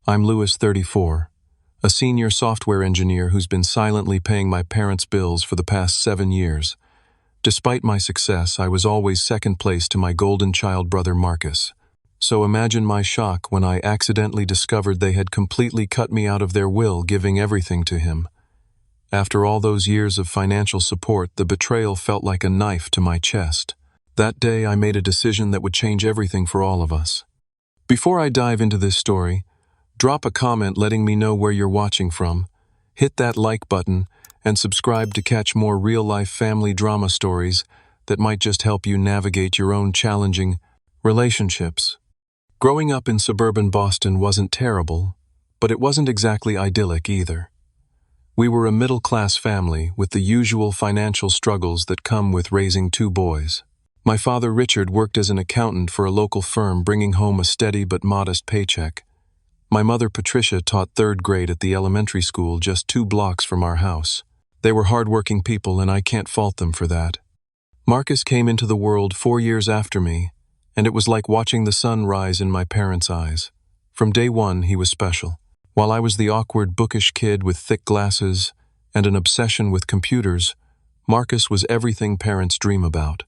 I'm Lewis, 34, a senior software engineer who's been silently paying my parents' bills for the past 7 years. Despite my success, I was always second place to my golden child brother Marcus. So imagine my shock when I accidentally discovered they had completely cut me out of their will, giving everything to him. After all those years of financial support, the betrayal felt like a knife to my chest. That day, I made a decision that would change everything for all of us. Before I dive into this story, drop a comment letting me know where you're watching from, hit that like button, and subscribe to catch more real-life family drama stories that might just help you navigate your own challenging relationships. Growing up in suburban Boston wasn't terrible, but it wasn't exactly idyllic either. We were a middle-class family with the usual financial struggles that come with raising 2 boys. My father, Richard, worked as an accountant for a local firm, bringing home a steady but modest paycheck. My mother, Patricia, taught 3rd grade at the elementary school just 2 blocks from our house. They were hardworking people, and I can't fault them for that. Marcus came into the world 4 years after me, and it was like watching the sun rise in my parents' eyes. From day one, he was special. While I was the awkward, bookish kid with thick glasses and an obsession with computers, Marcus was everything parents dream about.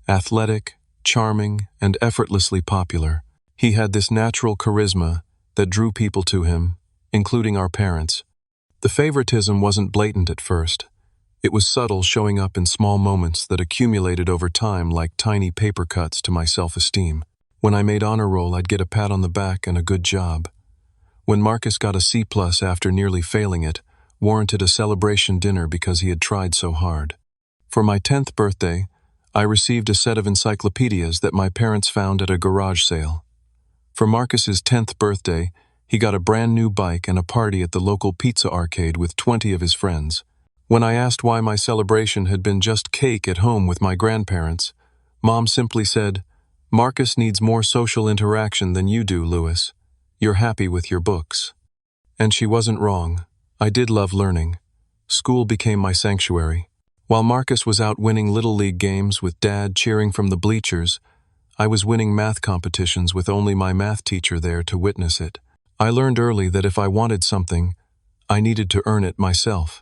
Athletic, charming, and effortlessly popular. He had this natural charisma that drew people to him, including our parents. The favoritism wasn't blatant at first. It was subtle, showing up in small moments that accumulated over time like tiny paper cuts to my self-esteem. When I made honor roll, I'd get a pat on the back and a good job. When Marcus got a C+ after nearly failing it, warranted a celebration dinner because he had tried so hard. For my 10th birthday, I received a set of encyclopedias that my parents found at a garage sale. For Marcus's 10th birthday, he got a brand new bike and a party at the local pizza arcade with 20 of his friends. When I asked why my celebration had been just cake at home with my grandparents, Mom simply said, "Marcus needs more social interaction than you do, Lewis. You're happy with your books." And she wasn't wrong. I did love learning. School became my sanctuary. While Marcus was out winning Little League games with Dad cheering from the bleachers, I was winning math competitions with only my math teacher there to witness it. I learned early that if I wanted something, I needed to earn it myself.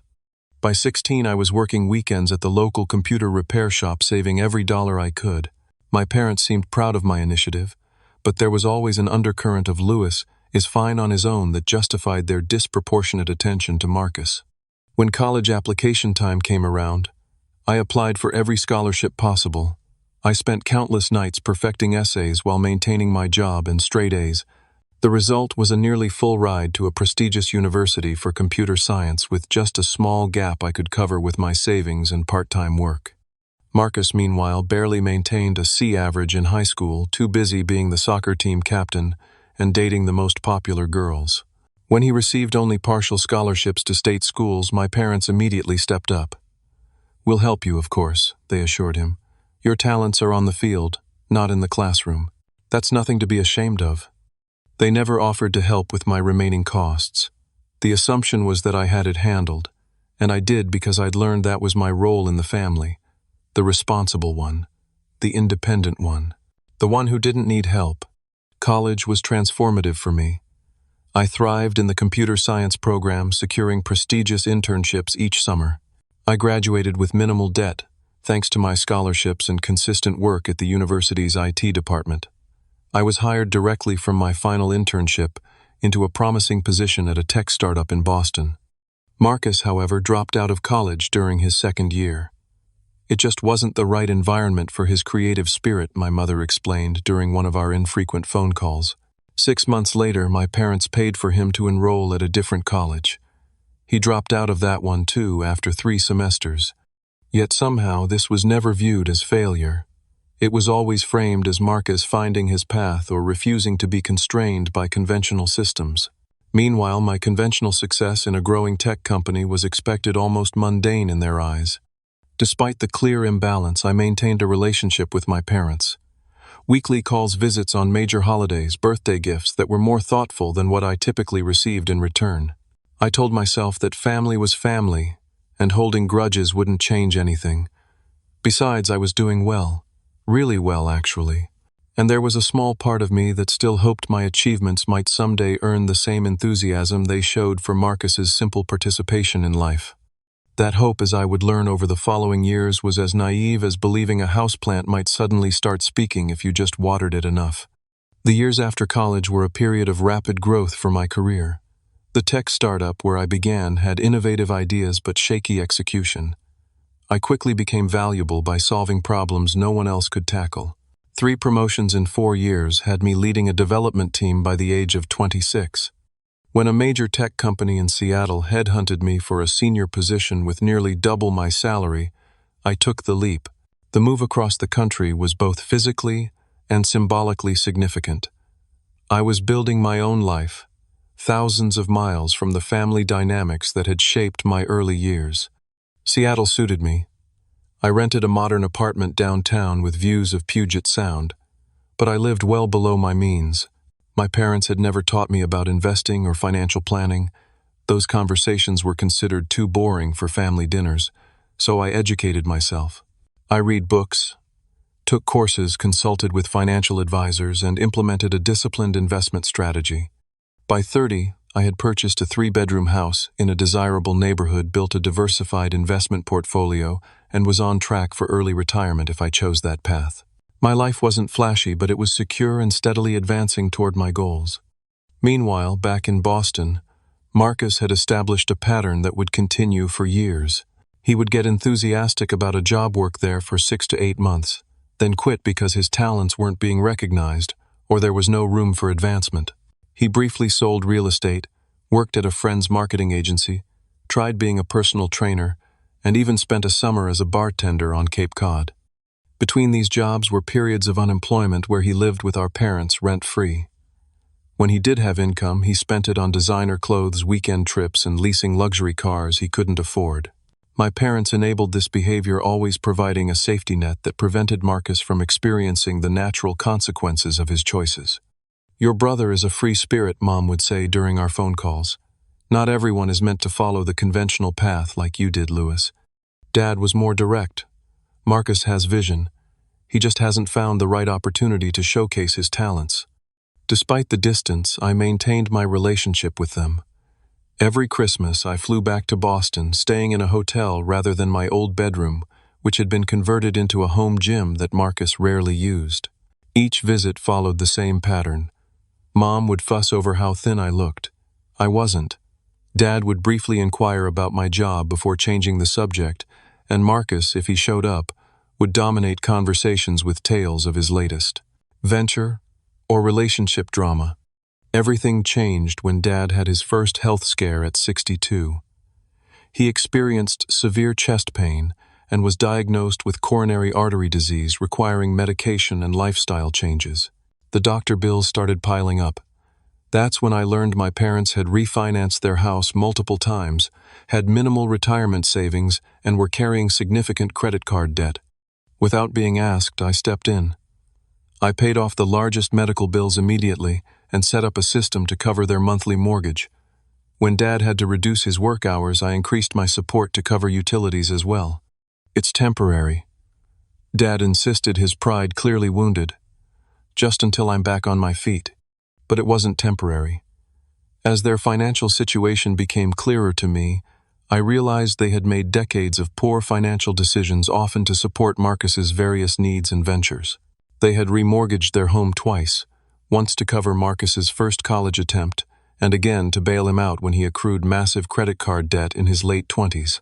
By 16, I was working weekends at the local computer repair shop, saving every dollar I could. My parents seemed proud of my initiative, but there was always an undercurrent of Lewis is fine on his own that justified their disproportionate attention to Marcus. When college application time came around, I applied for every scholarship possible. I spent countless nights perfecting essays while maintaining my job and straight A's. The result was a nearly full ride to a prestigious university for computer science with just a small gap I could cover with my savings and part-time work. Marcus, meanwhile, barely maintained a C average in high school, too busy being the soccer team captain and dating the most popular girls. When he received only partial scholarships to state schools, my parents immediately stepped up. "We'll help you, of course," they assured him. "Your talents are on the field, not in the classroom. That's nothing to be ashamed of." They never offered to help with my remaining costs. The assumption was that I had it handled, and I did because I'd learned that was my role in the family. The responsible one, the independent one, the one who didn't need help. College was transformative for me. I thrived in the computer science program, securing prestigious internships each summer. I graduated with minimal debt, thanks to my scholarships and consistent work at the university's IT department. I was hired directly from my final internship into a promising position at a tech startup in Boston. Marcus, however, dropped out of college during his 2nd year. It just wasn't the right environment for his creative spirit, my mother explained during one of our infrequent phone calls. 6 months later, my parents paid for him to enroll at a different college. He dropped out of that one too after 3 semesters. Yet somehow this was never viewed as failure. It was always framed as Marcus finding his path or refusing to be constrained by conventional systems. Meanwhile, my conventional success in a growing tech company was expected almost mundane in their eyes. Despite the clear imbalance, I maintained a relationship with my parents. Weekly calls, visits on major holidays, birthday gifts that were more thoughtful than what I typically received in return. I told myself that family was family, and holding grudges wouldn't change anything. Besides, I was doing well. Really well, actually. And there was a small part of me that still hoped my achievements might someday earn the same enthusiasm they showed for Marcus's simple participation in life. That hope, as I would learn over the following years, was as naive as believing a houseplant might suddenly start speaking if you just watered it enough. The years after college were a period of rapid growth for my career. The tech startup where I began had innovative ideas but shaky execution. I quickly became valuable by solving problems no one else could tackle. 3 promotions in 4 years had me leading a development team by the age of 26. When a major tech company in Seattle headhunted me for a senior position with nearly double my salary, I took the leap. The move across the country was both physically and symbolically significant. I was building my own life, thousands of miles from the family dynamics that had shaped my early years. Seattle suited me. I rented a modern apartment downtown with views of Puget Sound, but I lived well below my means. My parents had never taught me about investing or financial planning. Those conversations were considered too boring for family dinners, so I educated myself. I read books, took courses, consulted with financial advisors, and implemented a disciplined investment strategy. By 30, I had purchased a 3-bedroom house in a desirable neighborhood, built a diversified investment portfolio, and was on track for early retirement if I chose that path. My life wasn't flashy, but it was secure and steadily advancing toward my goals. Meanwhile, back in Boston, Marcus had established a pattern that would continue for years. He would get enthusiastic about a job work there for 6 to 8 months, then quit because his talents weren't being recognized or there was no room for advancement. He briefly sold real estate, worked at a friend's marketing agency, tried being a personal trainer, and even spent a summer as a bartender on Cape Cod. Between these jobs were periods of unemployment where he lived with our parents rent-free. When he did have income, he spent it on designer clothes, weekend trips, and leasing luxury cars he couldn't afford. My parents enabled this behavior, always providing a safety net that prevented Marcus from experiencing the natural consequences of his choices. "Your brother is a free spirit," Mom would say during our phone calls. "Not everyone is meant to follow the conventional path like you did, Lewis." Dad was more direct. "Marcus has vision. He just hasn't found the right opportunity to showcase his talents." Despite the distance, I maintained my relationship with them. Every Christmas, I flew back to Boston, staying in a hotel rather than my old bedroom, which had been converted into a home gym that Marcus rarely used. Each visit followed the same pattern. Mom would fuss over how thin I looked. I wasn't. Dad would briefly inquire about my job before changing the subject, and Marcus, if he showed up, would dominate conversations with tales of his latest venture or relationship drama. Everything changed when Dad had his first health scare at 62. He experienced severe chest pain and was diagnosed with coronary artery disease, requiring medication and lifestyle changes. The doctor bills started piling up. That's when I learned my parents had refinanced their house multiple times, had minimal retirement savings, and were carrying significant credit card debt. Without being asked, I stepped in. I paid off the largest medical bills immediately and set up a system to cover their monthly mortgage. When Dad had to reduce his work hours, I increased my support to cover utilities as well. "It's temporary." Dad insisted, his pride clearly wounded. "Just until I'm back on my feet." But it wasn't temporary. As their financial situation became clearer to me, I realized they had made decades of poor financial decisions, often to support Marcus's various needs and ventures. They had remortgaged their home twice, once to cover Marcus's first college attempt, and again to bail him out when he accrued massive credit card debt in his late 20s.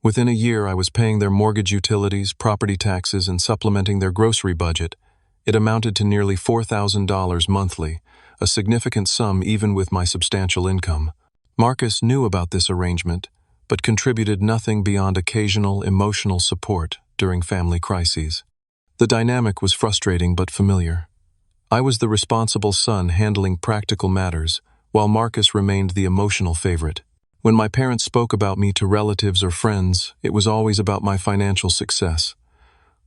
Within a year, I was paying their mortgage, utilities, property taxes, and supplementing their grocery budget. It amounted to nearly $4,000 monthly, a significant sum even with my substantial income. Marcus knew about this arrangement, but contributed nothing beyond occasional emotional support during family crises. The dynamic was frustrating but familiar. I was the responsible son handling practical matters, while Marcus remained the emotional favorite. When my parents spoke about me to relatives or friends, it was always about my financial success.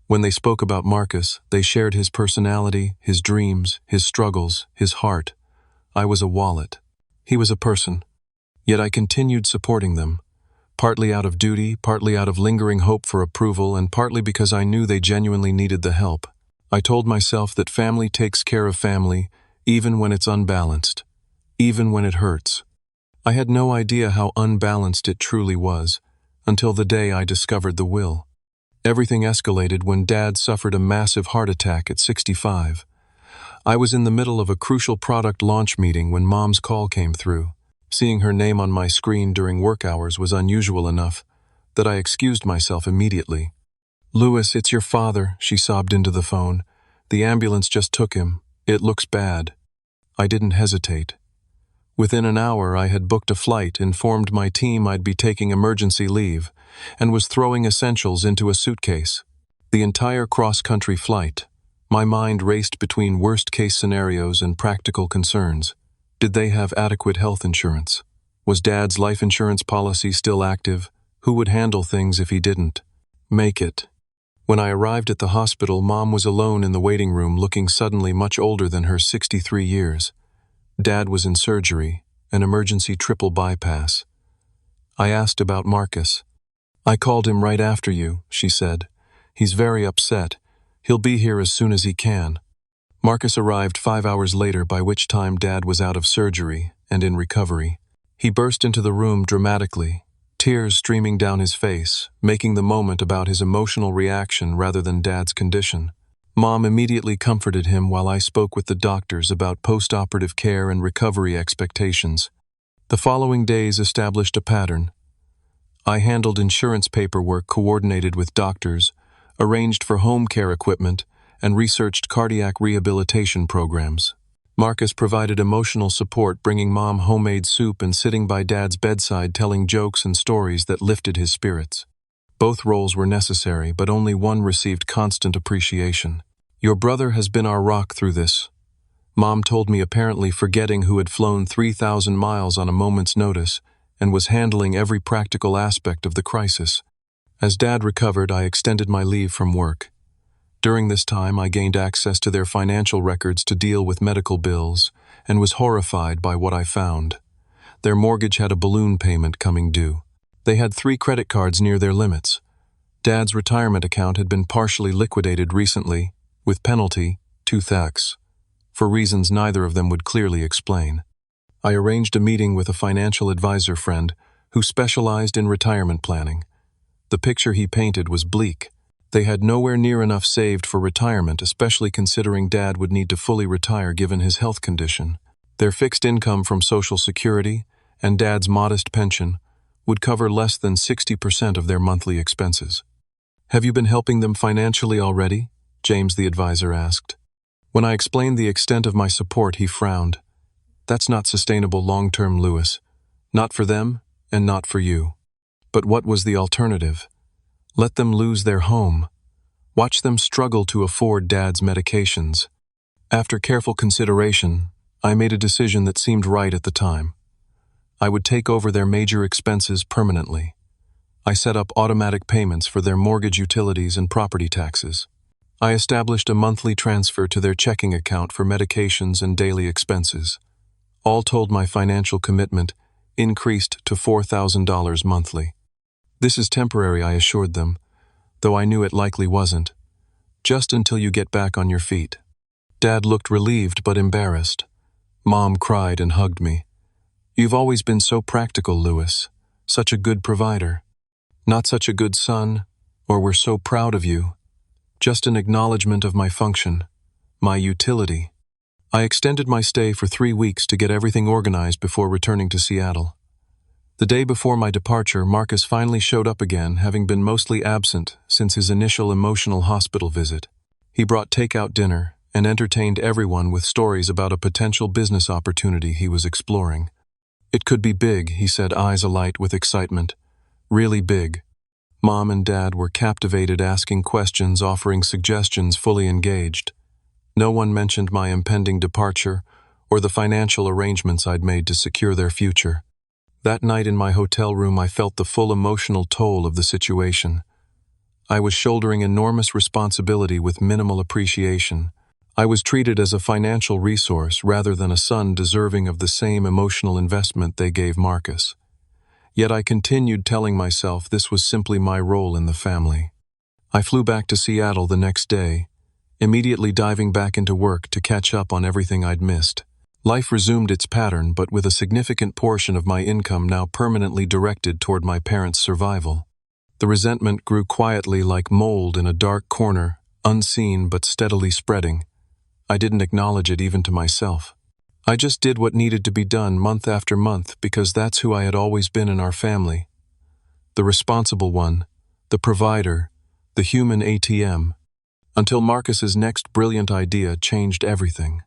When they spoke about Marcus, they shared his personality, his dreams, his struggles, his heart. I was a wallet. He was a person. Yet I continued supporting them, partly out of duty, partly out of lingering hope for approval, and partly because I knew they genuinely needed the help. I told myself that family takes care of family, even when it's unbalanced, even when it hurts. I had no idea how unbalanced it truly was, until the day I discovered the will. Everything escalated when Dad suffered a massive heart attack at 65. I was in the middle of a crucial product launch meeting when Mom's call came through. Seeing her name on my screen during work hours was unusual enough that I excused myself immediately. "Louis, it's your father," she sobbed into the phone. "The ambulance just took him. It looks bad." I didn't hesitate. Within an hour, I had booked a flight, informed my team I'd be taking emergency leave, and was throwing essentials into a suitcase. The entire cross-country flight, my mind raced between worst-case scenarios and practical concerns. Did they have adequate health insurance? Was Dad's life insurance policy still active? Who would handle things if he didn't? Make it. When I arrived at the hospital, Mom was alone in the waiting room, looking suddenly much older than her 63 years. Dad was in surgery, an emergency triple bypass. I asked about Marcus. "I called him right after you," she said. "He's very upset. He'll be here as soon as he can." Marcus arrived 5 hours later, by which time Dad was out of surgery and in recovery. He burst into the room dramatically, tears streaming down his face, making the moment about his emotional reaction rather than Dad's condition. Mom immediately comforted him while I spoke with the doctors about post-operative care and recovery expectations. The following days established a pattern. I handled insurance paperwork, coordinated with doctors, arranged for home care equipment, and researched cardiac rehabilitation programs. Marcus provided emotional support, bringing Mom homemade soup and sitting by Dad's bedside telling jokes and stories that lifted his spirits. Both roles were necessary, but only one received constant appreciation. "Your brother has been our rock through this," Mom told me, apparently forgetting who had flown 3,000 miles on a moment's notice and was handling every practical aspect of the crisis. As Dad recovered, I extended my leave from work. During this time, I gained access to their financial records to deal with medical bills and was horrified by what I found. Their mortgage had a balloon payment coming due. They had 3 credit cards near their limits. Dad's retirement account had been partially liquidated recently, with penalty, 2 thefts, for reasons neither of them would clearly explain. I arranged a meeting with a financial advisor friend who specialized in retirement planning. The picture he painted was bleak. They had nowhere near enough saved for retirement, especially considering Dad would need to fully retire given his health condition. Their fixed income from Social Security and Dad's modest pension would cover less than 60% of their monthly expenses. "Have you been helping them financially already?" James, the advisor, asked. When I explained the extent of my support, he frowned. "That's not sustainable long-term, Louis. Not for them, and not for you." But what was the alternative? Let them lose their home. Watch them struggle to afford Dad's medications. After careful consideration, I made a decision that seemed right at the time. I would take over their major expenses permanently. I set up automatic payments for their mortgage, utilities, and property taxes. I established a monthly transfer to their checking account for medications and daily expenses. All told, my financial commitment increased to $4,000 monthly. "This is temporary," I assured them, though I knew it likely wasn't. "Just until you get back on your feet." Dad looked relieved but embarrassed. Mom cried and hugged me. "You've always been so practical, Louis. Such a good provider. Not such a good son, or we're so proud of you. Just an acknowledgement of my function, my utility." I extended my stay for 3 weeks to get everything organized before returning to Seattle. The day before my departure, Marcus finally showed up again, having been mostly absent since his initial emotional hospital visit. He brought takeout dinner and entertained everyone with stories about a potential business opportunity he was exploring. "It could be big," he said, eyes alight with excitement. "Really big." Mom and Dad were captivated, asking questions, offering suggestions, fully engaged. No one mentioned my impending departure or the financial arrangements I'd made to secure their future. That night in my hotel room, I felt the full emotional toll of the situation. I was shouldering enormous responsibility with minimal appreciation. I was treated as a financial resource rather than a son deserving of the same emotional investment they gave Marcus. Yet I continued telling myself this was simply my role in the family. I flew back to Seattle the next day, immediately diving back into work to catch up on everything I'd missed. Life resumed its pattern, but with a significant portion of my income now permanently directed toward my parents' survival. The resentment grew quietly like mold in a dark corner, unseen but steadily spreading. I didn't acknowledge it even to myself. I just did what needed to be done month after month because that's who I had always been in our family. The responsible one, the provider, the human ATM. Until Marcus's next brilliant idea changed everything.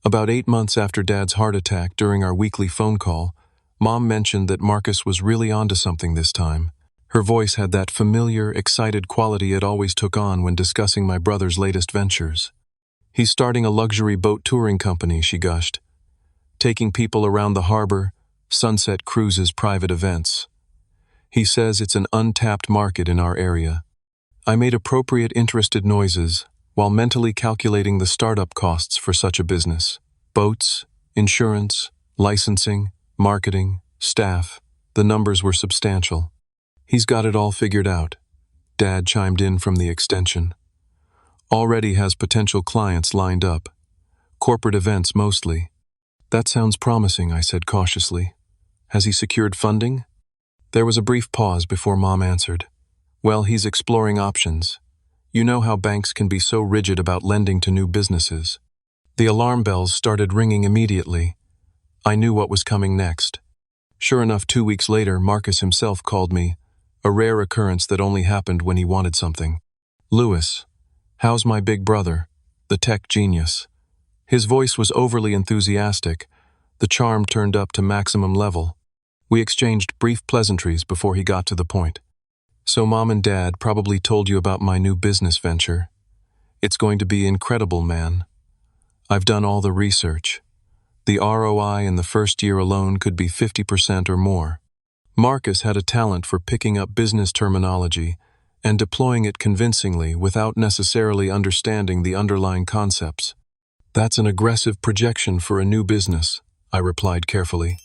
About 8 months after Dad's heart attack, during our weekly phone call, Mom mentioned that Marcus was really onto something this time. Her voice had that familiar, excited quality it always took on when discussing my brother's latest ventures. "He's starting a luxury boat touring company," she gushed. "Taking people around the harbor, sunset cruises, private events. He says it's an untapped market in our area." I made appropriate interested noises, while mentally calculating the startup costs for such a business. Boats, insurance, licensing, marketing, staff, the numbers were substantial. "He's got it all figured out," Dad chimed in from the extension. "Already has potential clients lined up. Corporate events mostly." "That sounds promising," I said cautiously. "Has he secured funding?" There was a brief pause before Mom answered. "Well, he's exploring options. You know how banks can be so rigid about lending to new businesses." The alarm bells started ringing immediately. I knew what was coming next. Sure enough, 2 weeks later, Marcus himself called me, a rare occurrence that only happened when he wanted something. "Louis, how's my big brother, the tech genius?" His voice was overly enthusiastic, the charm turned up to maximum level. We exchanged brief pleasantries before he got to the point. "So Mom and Dad probably told you about my new business venture. It's going to be incredible, man. I've done all the research. The ROI in the first year alone could be 50% or more." Marcus had a talent for picking up business terminology and deploying it convincingly without necessarily understanding the underlying concepts. "That's an aggressive projection for a new business," I replied carefully.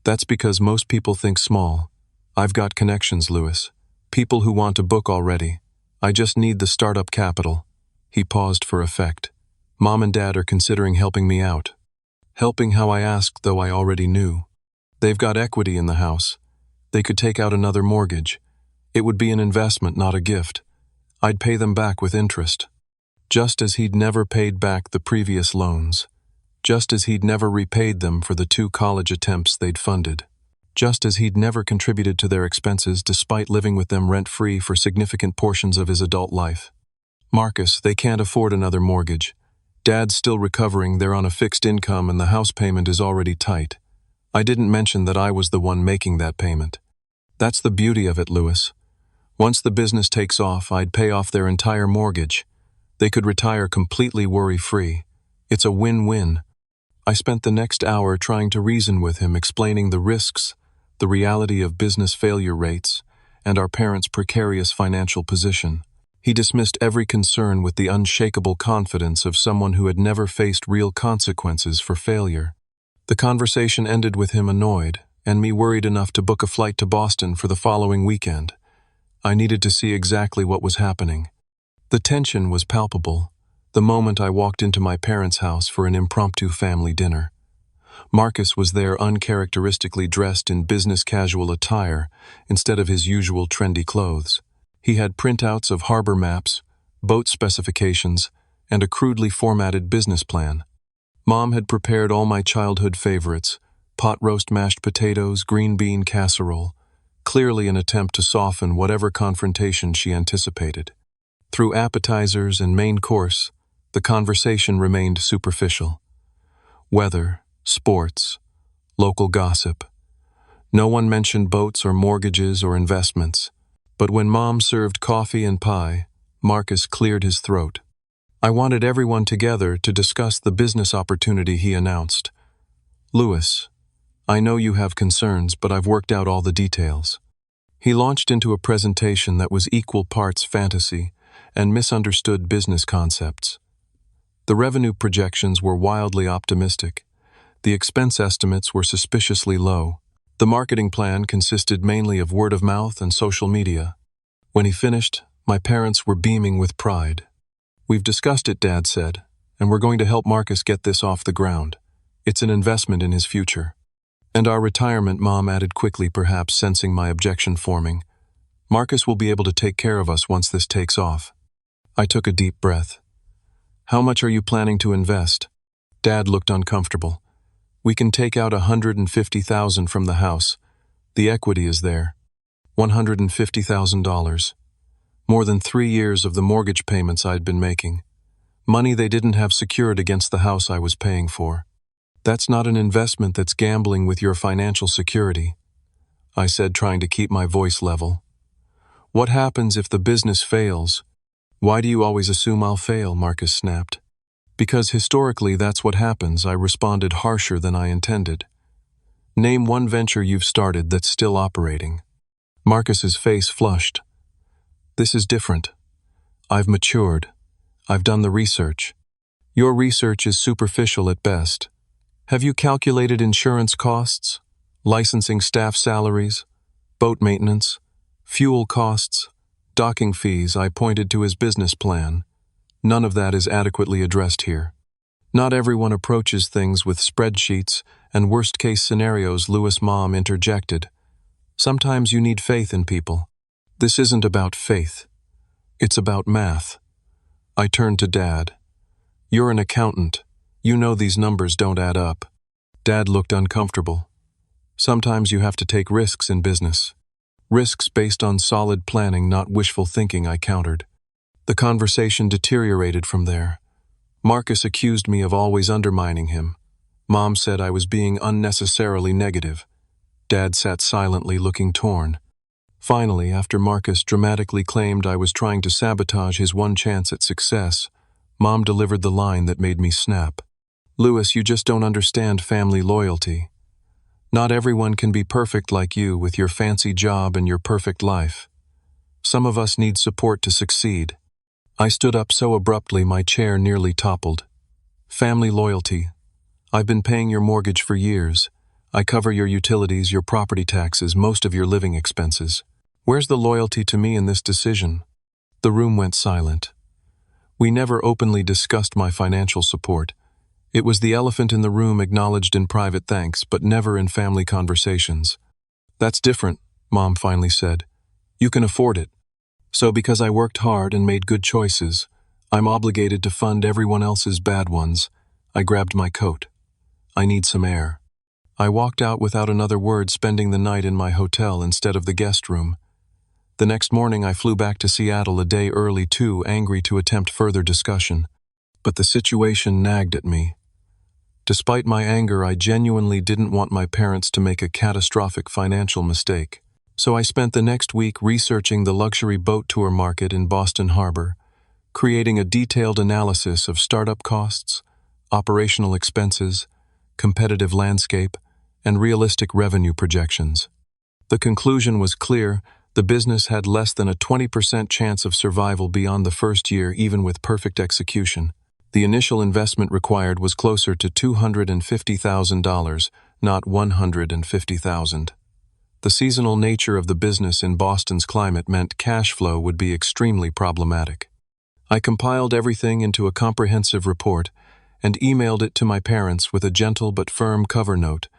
"That's because most people think small. I've got connections, Louis. People who want to book already. I just need the startup capital." He paused for effect. "Mom and Dad are considering helping me out." Helping how, I asked, though I already knew. "They've got equity in the house. They could take out another mortgage. It would be an investment, not a gift. I'd pay them back with interest." Just as he'd never paid back the previous loans. Just as he'd never repaid them for the 2 college attempts they'd funded. Just as he'd never contributed to their expenses despite living with them rent-free for significant portions of his adult life. "Marcus, they can't afford another mortgage. Dad's still recovering, they're on a fixed income, and the house payment is already tight. I didn't mention that I was the one making that payment. That's the beauty of it, Louis. Once the business takes off, I'd pay off their entire mortgage. They could retire completely worry-free. It's a win-win." I spent the next hour trying to reason with him, explaining the risks, the reality of business failure rates, and our parents' precarious financial position. He dismissed every concern with the unshakable confidence of someone who had never faced real consequences for failure. The conversation ended with him annoyed, and me worried enough to book a flight to Boston for the following weekend. I needed to see exactly what was happening. The tension was palpable, the moment I walked into my parents' house for an impromptu family dinner. Marcus was there uncharacteristically dressed in business casual attire instead of his usual trendy clothes. He had printouts of harbor maps, boat specifications, and a crudely formatted business plan. Mom had prepared all my childhood favorites: pot roast mashed potatoes, green bean casserole, clearly an attempt to soften whatever confrontation she anticipated. Through appetizers and main course, the conversation remained superficial. Weather, sports, local gossip. No one mentioned boats or mortgages or investments. But when Mom served coffee and pie, Marcus cleared his throat. I wanted everyone together to discuss the business opportunity he announced. "Louis, I know you have concerns, but I've worked out all the details." He launched into a presentation that was equal parts fantasy and misunderstood business concepts. The revenue projections were wildly optimistic. The expense estimates were suspiciously low. The marketing plan consisted mainly of word of mouth and social media. When he finished, my parents were beaming with pride. "We've discussed it," Dad said, "and we're going to help Marcus get this off the ground. It's an investment in his future." "And our retirement," Mom added quickly, perhaps sensing my objection forming. "Marcus will be able to take care of us once this takes off." I took a deep breath. "How much are you planning to invest?" Dad looked uncomfortable. "We can take out $150,000 from the house. The equity is there." $150,000. More than 3 years of the mortgage payments I'd been making. Money they didn't have secured against the house I was paying for. "That's not an investment, that's gambling with your financial security," I said, trying to keep my voice level. "What happens if the business fails?" "Why do you always assume I'll fail?" Marcus snapped. "Because historically that's what happens," I responded, harsher than I intended. "Name one venture you've started that's still operating." Marcus's face flushed. "This is different. I've matured. I've done the research." "Your research is superficial at best. Have you calculated insurance costs, licensing staff salaries, boat maintenance, fuel costs, docking fees?" I pointed to his business plan. "None of that is adequately addressed here. Not everyone approaches things with spreadsheets and worst-case scenarios," Lewis' mom interjected. "Sometimes you need faith in people." "This isn't about faith. It's about math." I turned to Dad. "You're an accountant. You know these numbers don't add up." Dad looked uncomfortable. "Sometimes you have to take risks in business. Risks based on solid planning, not wishful thinking," I countered. The conversation deteriorated from there. Marcus accused me of always undermining him. Mom said I was being unnecessarily negative. Dad sat silently, looking torn. Finally, after Marcus dramatically claimed I was trying to sabotage his one chance at success, Mom delivered the line that made me snap. "Lewis, you just don't understand family loyalty. Not everyone can be perfect like you with your fancy job and your perfect life. Some of us need support to succeed." I stood up so abruptly my chair nearly toppled. "Family loyalty. I've been paying your mortgage for years. I cover your utilities, your property taxes, most of your living expenses. Where's the loyalty to me in this decision?" The room went silent. We never openly discussed my financial support. It was the elephant in the room, acknowledged in private thanks, but never in family conversations. "That's different," Mom finally said. "You can afford it. So because I worked hard and made good choices, I'm obligated to fund everyone else's bad ones." I grabbed my coat. "I need some air." I walked out without another word, spending the night in my hotel instead of the guest room. The next morning I flew back to Seattle a day early, too angry to attempt further discussion. But the situation nagged at me. Despite my anger, I genuinely didn't want my parents to make a catastrophic financial mistake. So I spent the next week researching the luxury boat tour market in Boston Harbor, creating a detailed analysis of startup costs, operational expenses, competitive landscape, and realistic revenue projections. The conclusion was clear: the business had less than a 20% chance of survival beyond the first year, even with perfect execution. The initial investment required was closer to $250,000, not $150,000. The seasonal nature of the business in Boston's climate meant cash flow would be extremely problematic. I compiled everything into a comprehensive report and emailed it to my parents with a gentle but firm cover note,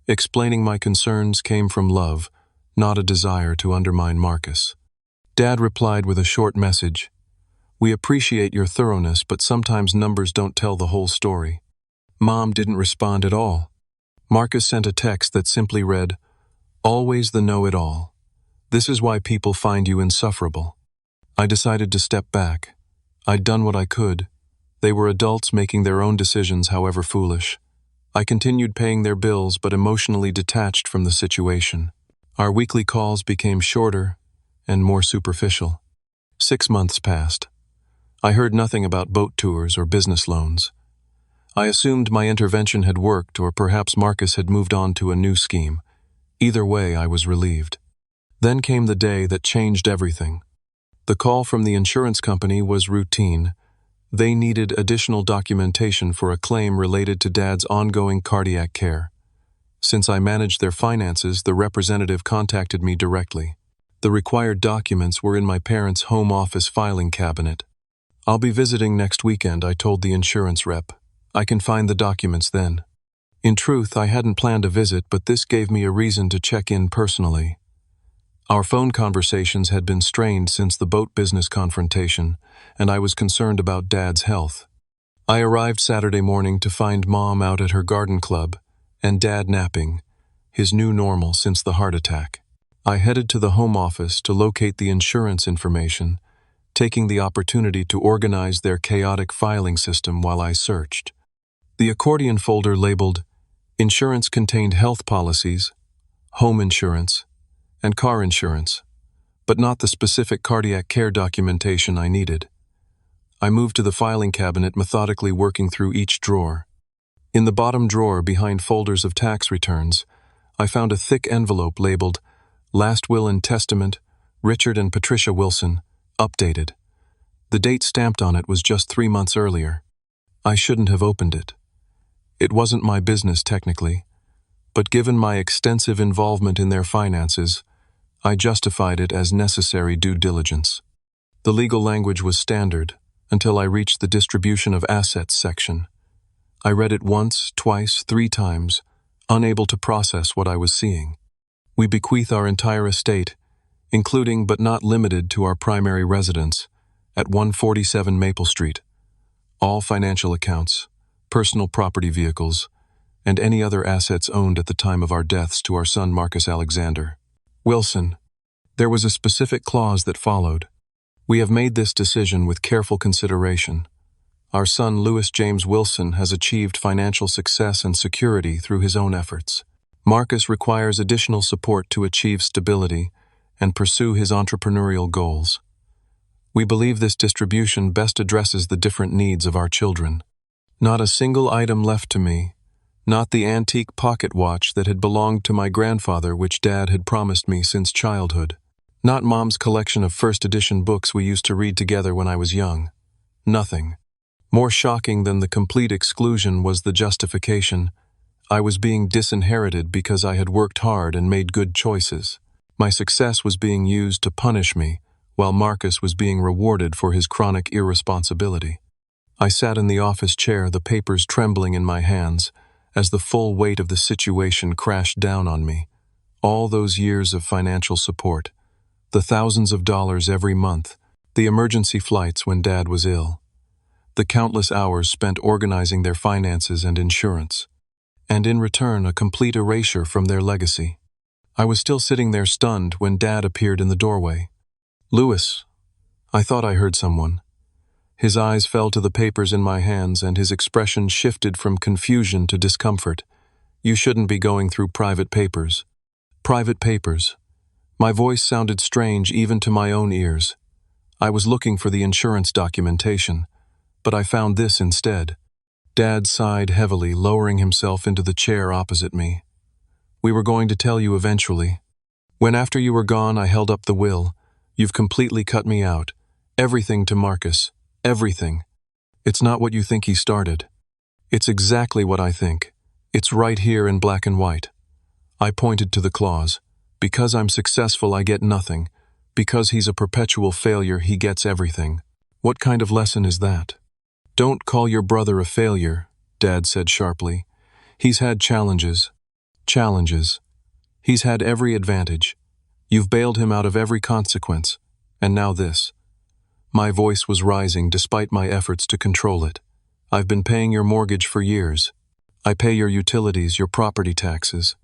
explaining my concerns came from love, not a desire to undermine Marcus. Dad replied with a short message. "We appreciate your thoroughness, but sometimes numbers don't tell the whole story." Mom didn't respond at all. Marcus sent a text that simply read, "Always the know-it-all. This is why people find you insufferable." I decided to step back. I'd done what I could. They were adults making their own decisions, however foolish. I continued paying their bills, but emotionally detached from the situation. Our weekly calls became shorter and more superficial. 6 months passed. I heard nothing about boat tours or business loans. I assumed my intervention had worked, or perhaps Marcus had moved on to a new scheme. Either way, I was relieved. Then came the day that changed everything. The call from the insurance company was routine. They needed additional documentation for a claim related to Dad's ongoing cardiac care. Since I managed their finances, the representative contacted me directly. The required documents were in my parents' home office filing cabinet. I'll be visiting next weekend, I told the insurance rep. I can find the documents then. In truth, I hadn't planned a visit, but this gave me a reason to check in personally. Our phone conversations had been strained since the boat business confrontation, and I was concerned about Dad's health. I arrived Saturday morning to find Mom out at her garden club and Dad napping, his new normal since the heart attack. I headed to the home office to locate the insurance information, taking the opportunity to organize their chaotic filing system while I searched. The accordion folder labeled Insurance contained health policies, home insurance, and car insurance, but not the specific cardiac care documentation I needed. I moved to the filing cabinet, methodically working through each drawer. In the bottom drawer, behind folders of tax returns, I found a thick envelope labeled Last Will and Testament, Richard and Patricia Wilson, updated. The date stamped on it was just 3 months earlier. I shouldn't have opened it. It wasn't my business technically, but given my extensive involvement in their finances, I justified it as necessary due diligence. The legal language was standard until I reached the distribution of assets section. I read it once, twice, 3 times, unable to process what I was seeing. We bequeath our entire estate, including but not limited to our primary residence, at 147 Maple Street. All financial accounts, personal property vehicles, and any other assets owned at the time of our deaths to our son Marcus Alexander Wilson. There was a specific clause that followed. We have made this decision with careful consideration. Our son Louis James Wilson has achieved financial success and security through his own efforts. Marcus requires additional support to achieve stability and pursue his entrepreneurial goals. We believe this distribution best addresses the different needs of our children. Not a single item left to me, not the antique pocket watch that had belonged to my grandfather which Dad had promised me since childhood. Not Mom's collection of first edition books we used to read together when I was young. Nothing. More shocking than the complete exclusion was the justification. I was being disinherited because I had worked hard and made good choices. My success was being used to punish me, while Marcus was being rewarded for his chronic irresponsibility. I sat in the office chair, the papers trembling in my hands, as the full weight of the situation crashed down on me. All those years of financial support, the thousands of dollars every month, the emergency flights when Dad was ill, the countless hours spent organizing their finances and insurance, and in return a complete erasure from their legacy. I was still sitting there stunned when Dad appeared in the doorway. "Louis," I thought I heard someone. His eyes fell to the papers in my hands and his expression shifted from confusion to discomfort. "You shouldn't be going through private papers." Private papers. My voice sounded strange even to my own ears. I was looking for the insurance documentation, but I found this instead. Dad sighed heavily, lowering himself into the chair opposite me. "We were going to tell you eventually. When after you were gone I held up the will. You've completely cut me out. Everything to Marcus. Everything. It's not what you think he started. It's exactly what I think. It's right here in black and white." I pointed to the clause. "Because I'm successful, I get nothing. Because he's a perpetual failure, he gets everything." What kind of lesson is that? "Don't call your brother a failure," Dad said sharply. "He's had challenges. Challenges. He's had every advantage. You've bailed him out of every consequence. And now this." My voice was rising despite my efforts to control it. "I've been paying your mortgage for years. I pay your utilities, your property taxes.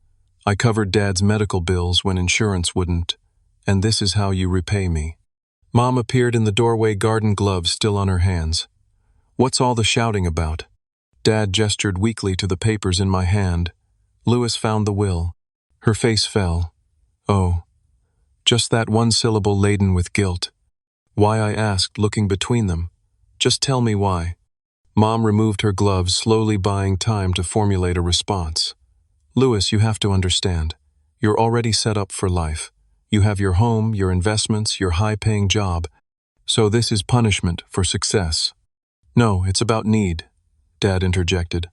I covered Dad's medical bills when insurance wouldn't. And this is how you repay me." Mom appeared in the doorway, garden gloves still on her hands. "What's all the shouting about?" Dad gestured weakly to the papers in my hand. Louis found the will. Her face fell. "Oh." Just that one syllable laden with guilt. "Why?" I asked, looking between them. "Just tell me why." Mom removed her gloves, slowly buying time to formulate a response. "Louis, you have to understand. You're already set up for life. You have your home, your investments, your high-paying job. So this is punishment for success." "No, it's about need," Dad interjected.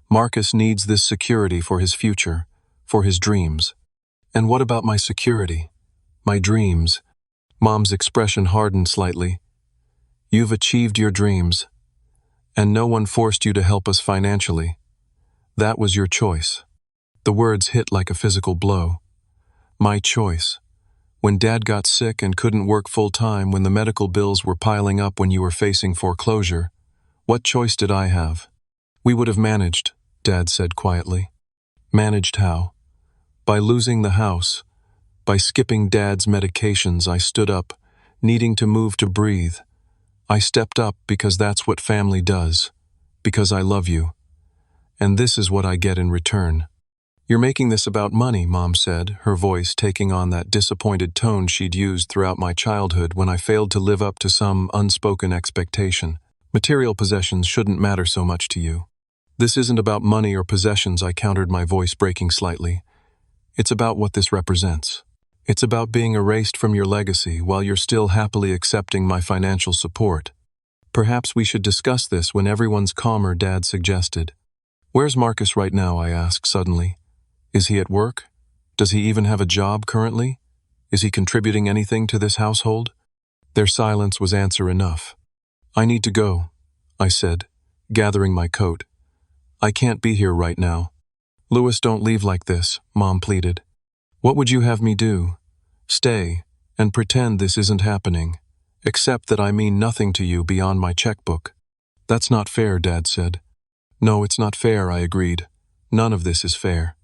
"Marcus needs this security for his future, for his dreams." "And what about my security? My dreams?" Mom's expression hardened slightly. You've achieved your dreams, and no one forced you to help us financially. That was your choice." The words hit like a physical blow. My choice. When Dad got sick and couldn't work full-time, when the medical bills were piling up, when you were facing foreclosure, what choice did I have? "We would have managed," Dad said quietly. Managed how? By losing the house. By skipping Dad's medications. I stood up, needing to move to breathe. I stepped up because that's what family does. Because I love you. And this is what I get in return. "You're making this about money," Mom said, her voice taking on that disappointed tone she'd used throughout my childhood when I failed to live up to some unspoken expectation. "Material possessions shouldn't matter so much to you." "This isn't about money or possessions," I countered, my voice breaking slightly. "It's about what this represents. It's about being erased from your legacy while you're still happily accepting my financial support." "Perhaps we should discuss this when everyone's calmer," Dad suggested. "Where's Marcus right now?" I asked suddenly. "Is he at work? Does he even have a job currently? Is he contributing anything to this household?" Their silence was answer enough. "I need to go," I said, gathering my coat. "I can't be here right now." "Louis, don't leave like this," Mom pleaded. "What would you have me do? Stay and pretend this isn't happening, except that I mean nothing to you beyond my checkbook?" "That's not fair," Dad said. "No, it's not fair," I agreed. "None of this is fair."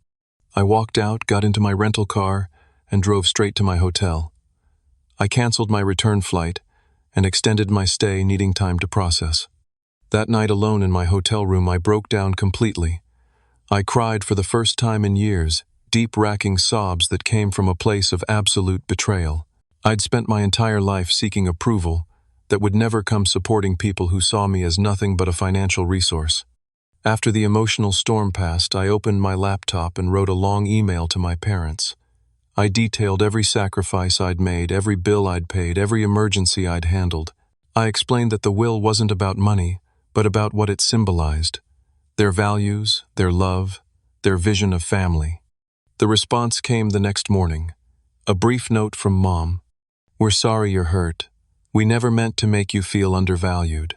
I walked out, got into my rental car, and drove straight to my hotel. I canceled my return flight and extended my stay, needing time to process. That night alone in my hotel room, I broke down completely. I cried for the first time in years, deep racking sobs that came from a place of absolute betrayal. I'd spent my entire life seeking approval that would never come, supporting people who saw me as nothing but a financial resource. After the emotional storm passed, I opened my laptop and wrote a long email to my parents. I detailed every sacrifice I'd made, every bill I'd paid, every emergency I'd handled. I explained that the will wasn't about money, but about what it symbolized: their values, their love, their vision of family. The response came the next morning. A brief note from Mom. "We're sorry you're hurt. We never meant to make you feel undervalued.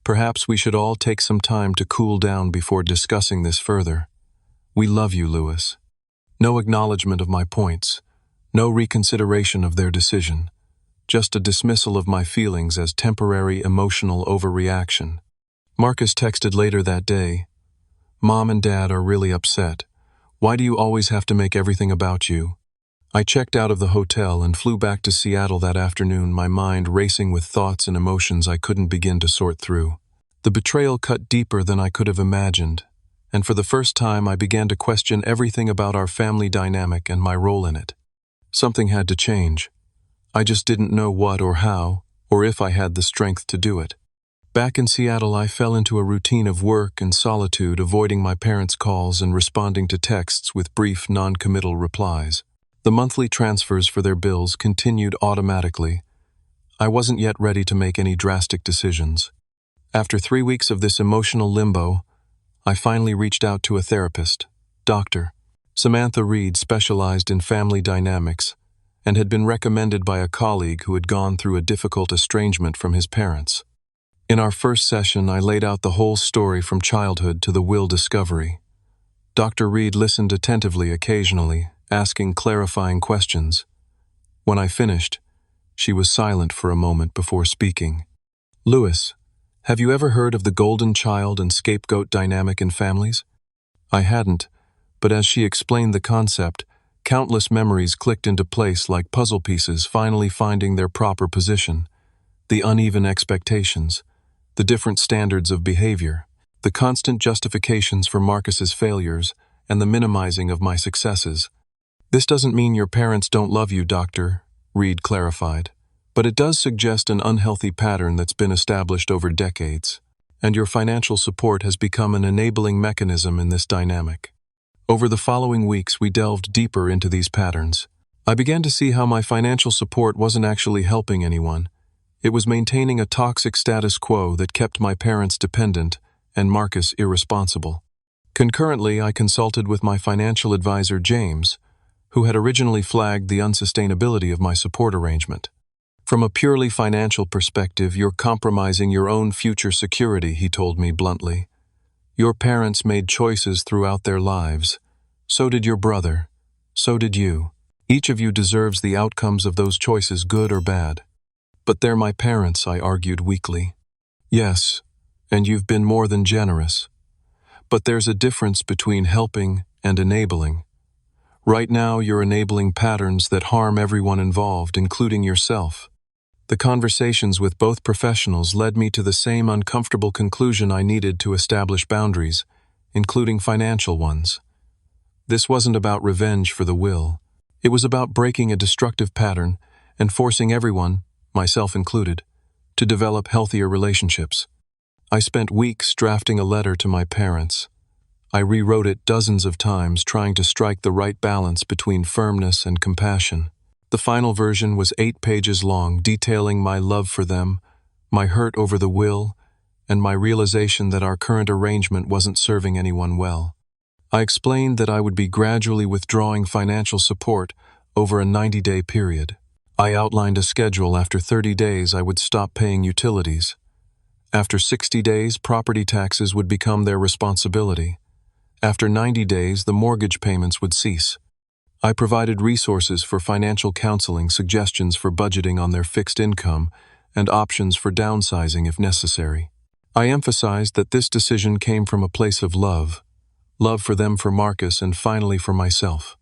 Perhaps we should all take some time to cool down before discussing this further. We love you, Louis." No acknowledgement of my points, no reconsideration of their decision, just a dismissal of my feelings as temporary emotional overreaction. Marcus texted later that day, "Mom and Dad are really upset. Why do you always have to make everything about you?" I checked out of the hotel and flew back to Seattle that afternoon, my mind racing with thoughts and emotions I couldn't begin to sort through. The betrayal cut deeper than I could have imagined, and for the first time I began to question everything about our family dynamic and my role in it. Something had to change. I just didn't know what or how, or if I had the strength to do it. Back in Seattle, I fell into a routine of work and solitude, avoiding my parents' calls and responding to texts with brief, non-committal replies. The monthly transfers for their bills continued automatically. I wasn't yet ready to make any drastic decisions. After 3 weeks of this emotional limbo, I finally reached out to a therapist, Dr. Samantha Reed, specialized in family dynamics, and had been recommended by a colleague who had gone through a difficult estrangement from his parents. In our first session, I laid out the whole story from childhood to the will discovery. Dr. Reed listened attentively, occasionally asking clarifying questions. When I finished, she was silent for a moment before speaking. "Louis, have you ever heard of the golden child and scapegoat dynamic in families?" I hadn't, but as she explained the concept, countless memories clicked into place like puzzle pieces, finally finding their proper position. The uneven expectations, the different standards of behavior, the constant justifications for Marcus's failures, and the minimizing of my successes. "This doesn't mean your parents don't love you, Dr. Reed clarified, but it does suggest an unhealthy pattern that's been established over decades, and your financial support has become an enabling mechanism in this dynamic." Over the following weeks, we delved deeper into these patterns. I began to see how my financial support wasn't actually helping anyone. It was maintaining a toxic status quo that kept my parents dependent and Marcus irresponsible. Concurrently, I consulted with my financial advisor, James, who had originally flagged the unsustainability of my support arrangement. From a purely financial perspective, you're compromising your own future security, he told me bluntly. Your parents made choices throughout their lives. So did your brother. So did you. Each of you deserves the outcomes of those choices, good or bad. But they're my parents, I argued weakly. Yes, and you've been more than generous. But there's a difference between helping and enabling. Right now, you're enabling patterns that harm everyone involved, including yourself. The conversations with both professionals led me to the same uncomfortable conclusion I needed to establish boundaries, including financial ones. This wasn't about revenge for the will. It was about breaking a destructive pattern and forcing everyone, myself included, to develop healthier relationships. I spent weeks drafting a letter to my parents. I rewrote it dozens of times, trying to strike the right balance between firmness and compassion. The final version was 8 pages long, detailing my love for them, my hurt over the will, and my realization that our current arrangement wasn't serving anyone well. I explained that I would be gradually withdrawing financial support over a 90-day period. I outlined a schedule. After 30 days, I would stop paying utilities. After 60 days, property taxes would become their responsibility. After 90 days, the mortgage payments would cease. I provided resources for financial counseling, suggestions for budgeting on their fixed income, and options for downsizing if necessary. I emphasized that this decision came from a place of love for them, for Marcus, and finally for myself.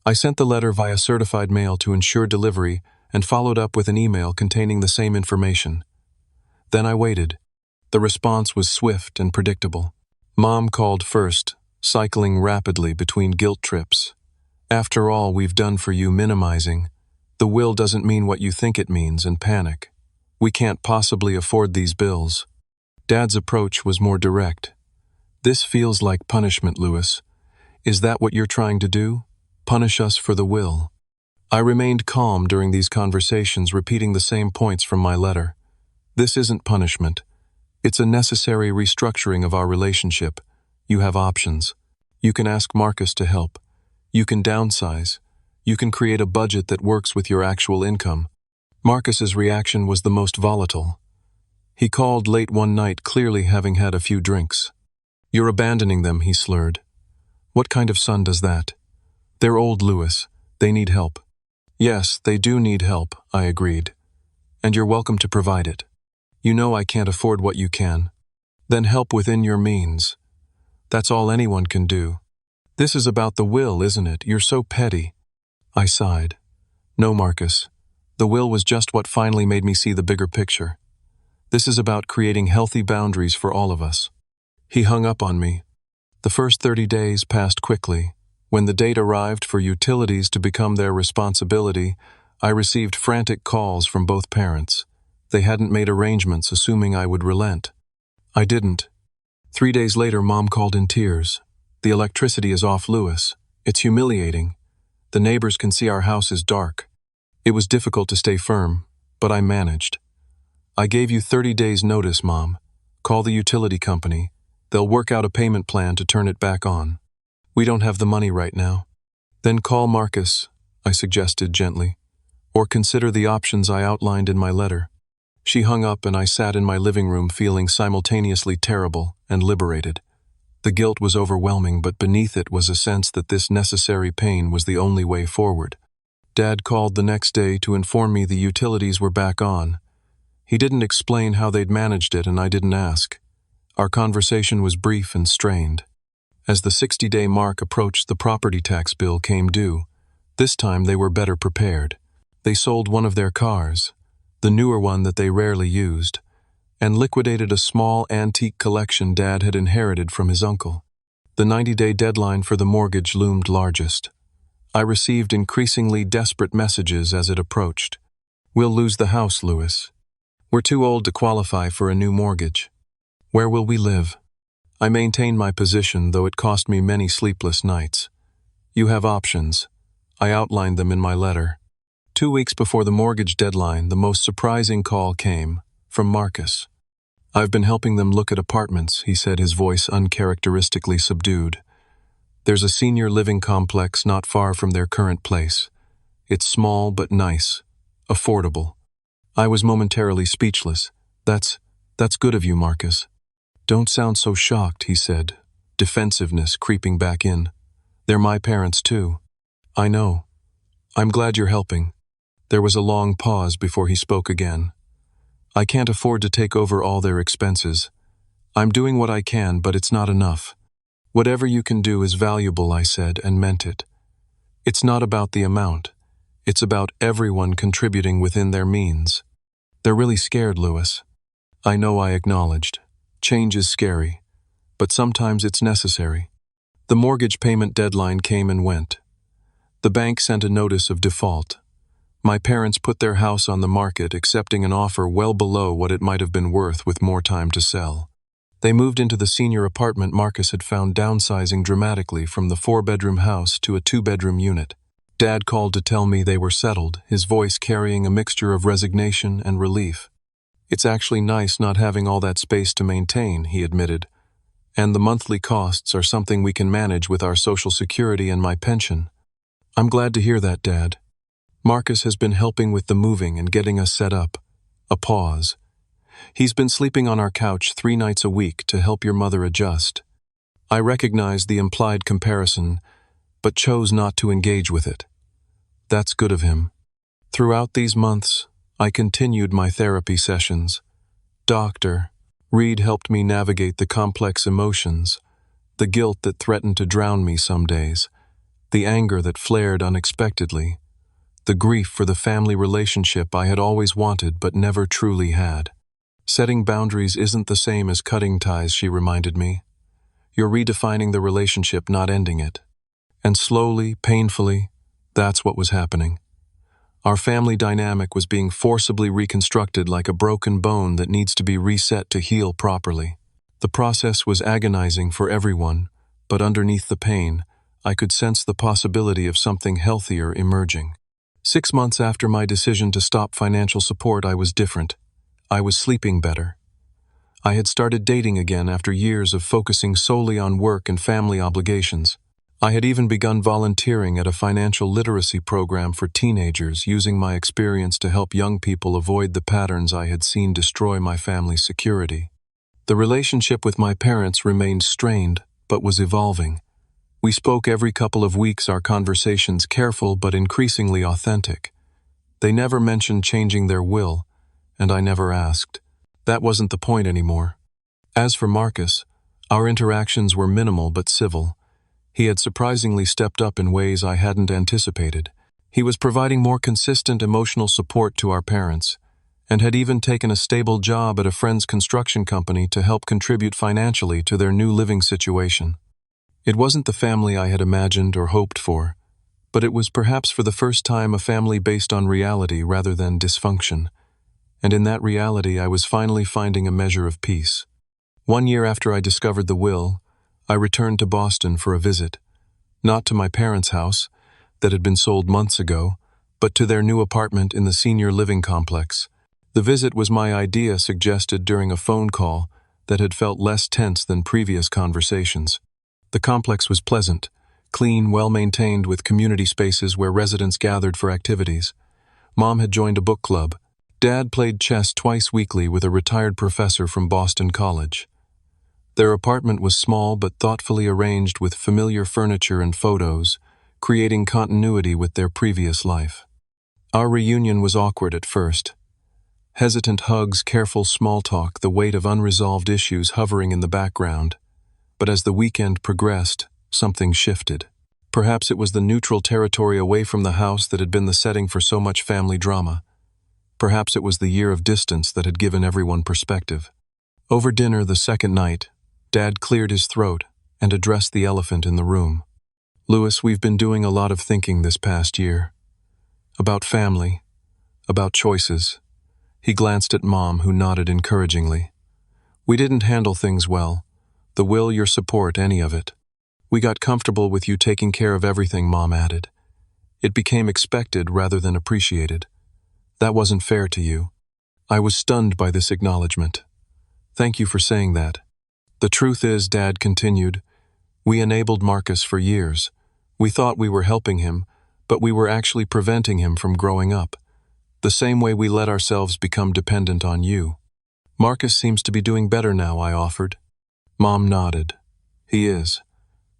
I sent the letter via certified mail to ensure delivery and followed up with an email containing the same information. Then I waited. The response was swift and predictable. Mom called first, cycling rapidly between guilt trips. After all we've done for you, minimizing. The will doesn't mean what you think it means, and panic. We can't possibly afford these bills. Dad's approach was more direct. This feels like punishment, Lewis. Is that what you're trying to do? Punish us for the will? I remained calm during these conversations, repeating the same points from my letter. This isn't punishment. It's a necessary restructuring of our relationship. You have options. You can ask Marcus to help. You can downsize. You can create a budget that works with your actual income. Marcus's reaction was the most volatile. He called late one night, clearly having had a few drinks. You're abandoning them, he slurred. What kind of son does that? They're old, Lewis. They need help. Yes, they do need help, I agreed. And you're welcome to provide it. You know I can't afford what you can. Then help within your means. That's all anyone can do. This is about the will, isn't it? You're so petty. I sighed. No, Marcus. The will was just what finally made me see the bigger picture. This is about creating healthy boundaries for all of us. He hung up on me. The first 30 days passed quickly. When the date arrived for utilities to become their responsibility, I received frantic calls from both parents. They hadn't made arrangements, assuming I would relent. I didn't. 3 days later, Mom called in tears. The electricity is off, Lewis. It's humiliating. The neighbors can see our house is dark. It was difficult to stay firm, but I managed. I gave you 30 days notice, Mom. Call the utility company. They'll work out a payment plan to turn it back on. We don't have the money right now. Then call Marcus, I suggested gently, or consider the options I outlined in my letter. She hung up and I sat in my living room feeling simultaneously terrible and liberated. The guilt was overwhelming, but beneath it was a sense that this necessary pain was the only way forward. Dad called the next day to inform me the utilities were back on. He didn't explain how they'd managed it, and I didn't ask. Our conversation was brief and strained. As the 60-day mark approached, the property tax bill came due. This time they were better prepared. They sold one of their cars, the newer one that they rarely used, and liquidated a small antique collection Dad had inherited from his uncle. The 90-day deadline for the mortgage loomed largest. I received increasingly desperate messages as it approached. We'll lose the house, Lewis. We're too old to qualify for a new mortgage. Where will we live? I maintained my position, though it cost me many sleepless nights. You have options. I outlined them in my letter. 2 weeks before the mortgage deadline, the most surprising call came from Marcus. I've been helping them look at apartments, he said, his voice uncharacteristically subdued. There's a senior living complex not far from their current place. It's small but nice, affordable. I was momentarily speechless. That's good of you, Marcus. Don't sound so shocked, he said, defensiveness creeping back in. They're my parents, too. I know. I'm glad you're helping. There was a long pause before he spoke again. I can't afford to take over all their expenses. I'm doing what I can, but it's not enough. Whatever you can do is valuable, I said, and meant it. It's not about the amount. It's about everyone contributing within their means. They're really scared, Louis. I know, I acknowledged. Change is scary, but sometimes it's necessary. The mortgage payment deadline came and went. The bank sent a notice of default. My parents put their house on the market, accepting an offer well below what it might have been worth with more time to sell. They moved into the senior apartment Marcus had found, downsizing dramatically from the 4-bedroom house to a 2-bedroom unit. Dad called to tell me they were settled, his voice carrying a mixture of resignation and relief. It's actually nice not having all that space to maintain, he admitted. And the monthly costs are something we can manage with our Social Security and my pension. I'm glad to hear that, Dad. Marcus has been helping with the moving and getting us set up. A pause. He's been sleeping on our couch 3 nights a week to help your mother adjust. I recognized the implied comparison, but chose not to engage with it. That's good of him. Throughout these months, I continued my therapy sessions. Dr. Reed helped me navigate the complex emotions, the guilt that threatened to drown me some days, the anger that flared unexpectedly, the grief for the family relationship I had always wanted but never truly had. Setting boundaries isn't the same as cutting ties, she reminded me. You're redefining the relationship, not ending it. And slowly, painfully, that's what was happening. Our family dynamic was being forcibly reconstructed like a broken bone that needs to be reset to heal properly. The process was agonizing for everyone, but underneath the pain, I could sense the possibility of something healthier emerging. 6 months after my decision to stop financial support, I was different. I was sleeping better. I had started dating again after years of focusing solely on work and family obligations. I had even begun volunteering at a financial literacy program for teenagers, using my experience to help young people avoid the patterns I had seen destroy my family's security. The relationship with my parents remained strained, but was evolving. We spoke every couple of weeks, our conversations careful but increasingly authentic. They never mentioned changing their will, and I never asked. That wasn't the point anymore. As for Marcus, our interactions were minimal but civil. He had surprisingly stepped up in ways I hadn't anticipated. He was providing more consistent emotional support to our parents, and had even taken a stable job at a friend's construction company to help contribute financially to their new living situation. It wasn't the family I had imagined or hoped for, but it was perhaps for the first time a family based on reality rather than dysfunction. And in that reality, I was finally finding a measure of peace. 1 year after I discovered the will, I returned to Boston for a visit, not to my parents' house, that had been sold months ago, but to their new apartment in the senior living complex. The visit was my idea, suggested during a phone call that had felt less tense than previous conversations. The complex was pleasant, clean, well-maintained, with community spaces where residents gathered for activities. Mom had joined a book club. Dad played chess twice weekly with a retired professor from Boston College. Their apartment was small but thoughtfully arranged with familiar furniture and photos, creating continuity with their previous life. Our reunion was awkward at first. Hesitant hugs, careful small talk, the weight of unresolved issues hovering in the background. But as the weekend progressed, something shifted. Perhaps it was the neutral territory away from the house that had been the setting for so much family drama. Perhaps it was the year of distance that had given everyone perspective. Over dinner the second night, Dad cleared his throat and addressed the elephant in the room. Louis, we've been doing a lot of thinking this past year. About family, about choices. He glanced at Mom, who nodded encouragingly. We didn't handle things well. The will, your support, any of it. We got comfortable with you taking care of everything, Mom added. It became expected rather than appreciated. That wasn't fair to you. I was stunned by this acknowledgement. Thank you for saying that. The truth is, Dad continued, we enabled Marcus for years. We thought we were helping him, but we were actually preventing him from growing up. the same way we let ourselves become dependent on you. Marcus seems to be doing better now, I offered. Mom nodded. He is.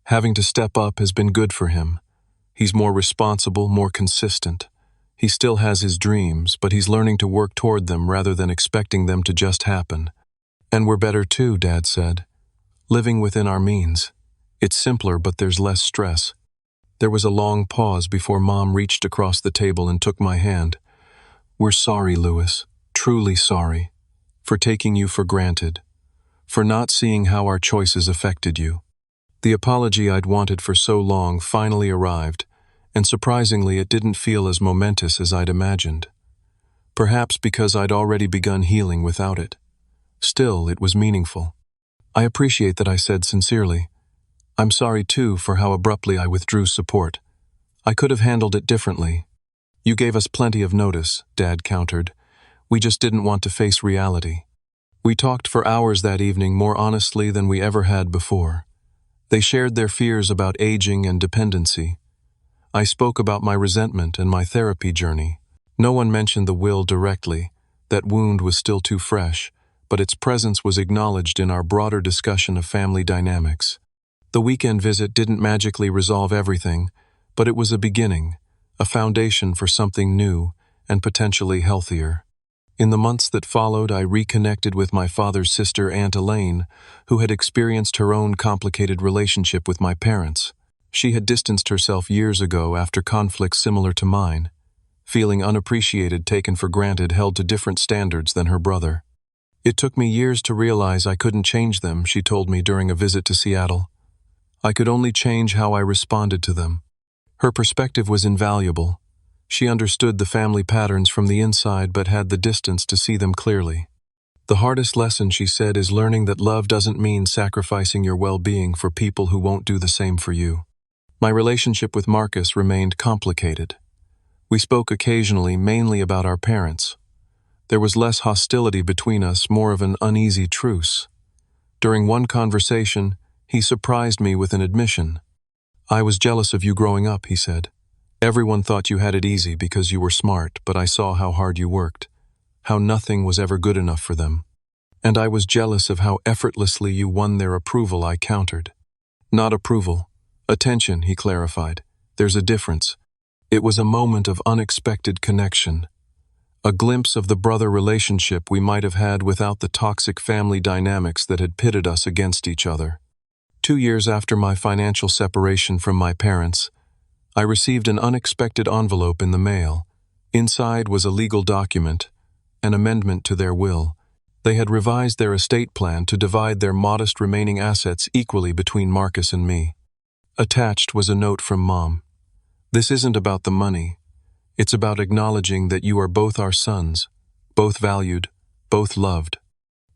Having to step up has been good for him. He's more responsible, more consistent. He still has his dreams, but he's learning to work toward them rather than expecting them to just happen. And we're better too, Dad said. Living within our means. It's simpler, but there's less stress. There was a long pause before Mom reached across the table and took my hand. We're sorry, Louis, truly sorry, for taking you for granted, for not seeing how our choices affected you. The apology I'd wanted for so long finally arrived, and surprisingly it didn't feel as momentous as I'd imagined. Perhaps because I'd already begun healing without it. Still, it was meaningful. I appreciate that I said sincerely. I'm sorry too for how abruptly I withdrew support. I could have handled it differently. You gave us plenty of notice, Dad countered. We just didn't want to face reality. We talked for hours that evening more honestly than we ever had before. They shared their fears about aging and dependency. I spoke about my resentment and my therapy journey. No one mentioned the will directly. That wound was still too fresh, but its presence was acknowledged in our broader discussion of family dynamics. The weekend visit didn't magically resolve everything, but it was a beginning, a foundation for something new and potentially healthier. In the months that followed, I reconnected with my father's sister, Aunt Elaine, who had experienced her own complicated relationship with my parents. She had distanced herself years ago after conflicts similar to mine, feeling unappreciated, taken for granted, held to different standards than her brother. It took me years to realize I couldn't change them, she told me during a visit to Seattle. I could only change how I responded to them. Her perspective was invaluable. She understood the family patterns from the inside but had the distance to see them clearly. The hardest lesson, she said, is learning that love doesn't mean sacrificing your well-being for people who won't do the same for you. My relationship with Marcus remained complicated. We spoke occasionally, mainly about our parents. There was less hostility between us, more of an uneasy truce. During one conversation, he surprised me with an admission. I was jealous of you growing up, he said. Everyone thought you had it easy because you were smart, but I saw how hard you worked, how nothing was ever good enough for them. And I was jealous of how effortlessly you won their approval, I countered. Not approval. Attention, he clarified. There's a difference. It was a moment of unexpected connection. A glimpse of the brother relationship we might have had without the toxic family dynamics that had pitted us against each other. 2 years after my financial separation from my parents, I received an unexpected envelope in the mail. Inside was a legal document, an amendment to their will. They had revised their estate plan to divide their modest remaining assets equally between Marcus and me. Attached was a note from Mom. This isn't about the money. It's about acknowledging that you are both our sons, both valued, both loved.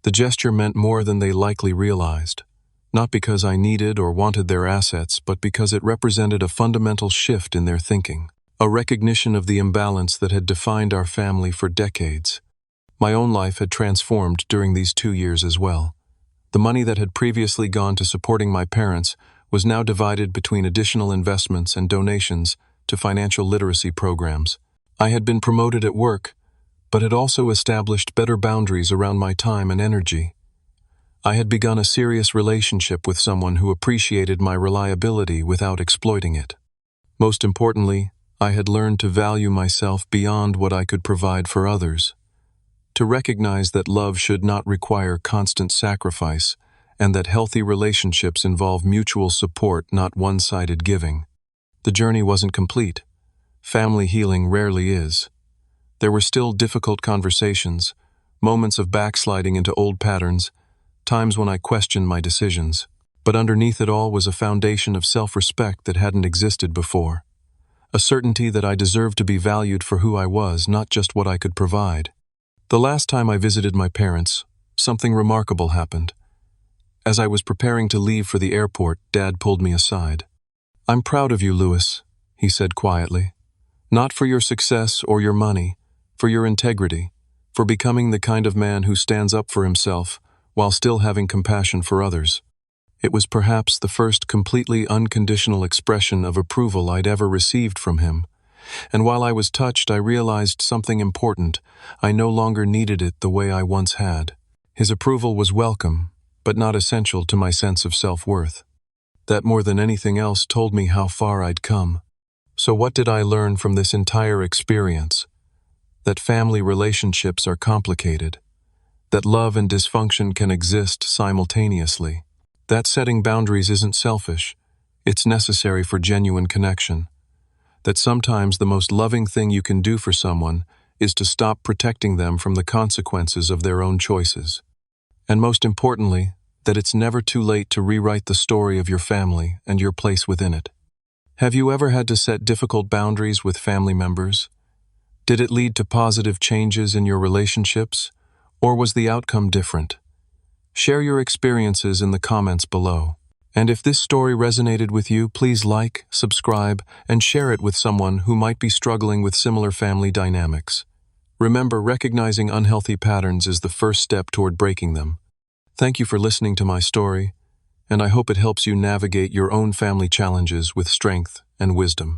The gesture meant more than they likely realized. Not because I needed or wanted their assets, but because it represented a fundamental shift in their thinking, a recognition of the imbalance that had defined our family for decades. My own life had transformed during these 2 years as well. The money that had previously gone to supporting my parents was now divided between additional investments and donations to financial literacy programs. I had been promoted at work, but had also established better boundaries around my time and energy. I had begun a serious relationship with someone who appreciated my reliability without exploiting it. Most importantly, I had learned to value myself beyond what I could provide for others, to recognize that love should not require constant sacrifice, and that healthy relationships involve mutual support, not one-sided giving. The journey wasn't complete. Family healing rarely is. There were still difficult conversations, moments of backsliding into old patterns, times when I questioned my decisions. But underneath it all was a foundation of self-respect that hadn't existed before. A certainty that I deserved to be valued for who I was, not just what I could provide. The last time I visited my parents, something remarkable happened. As I was preparing to leave for the airport, Dad pulled me aside. "I'm proud of you, Louis," he said quietly. "Not for your success or your money, for your integrity, for becoming the kind of man who stands up for himself while still having compassion for others." It was perhaps the first completely unconditional expression of approval I'd ever received from him, And while I was touched, I realized something important. I no longer needed it the way I once had. His approval was welcome, but not essential to my sense of self-worth. That more than anything else told me how far I'd come. So what did I learn from this entire experience? That family relationships are complicated. That love and dysfunction can exist simultaneously. That setting boundaries isn't selfish. It's necessary for genuine connection. That sometimes the most loving thing you can do for someone is to stop protecting them from the consequences of their own choices. And most importantly, that it's never too late to rewrite the story of your family and your place within it. Have you ever had to set difficult boundaries with family members? Did it lead to positive changes in your relationships, or was the outcome different? Share your experiences in the comments below. And if this story resonated with you, please like, subscribe, and share it with someone who might be struggling with similar family dynamics. Remember, recognizing unhealthy patterns is the first step toward breaking them. Thank you for listening to my story, and I hope it helps you navigate your own family challenges with strength and wisdom.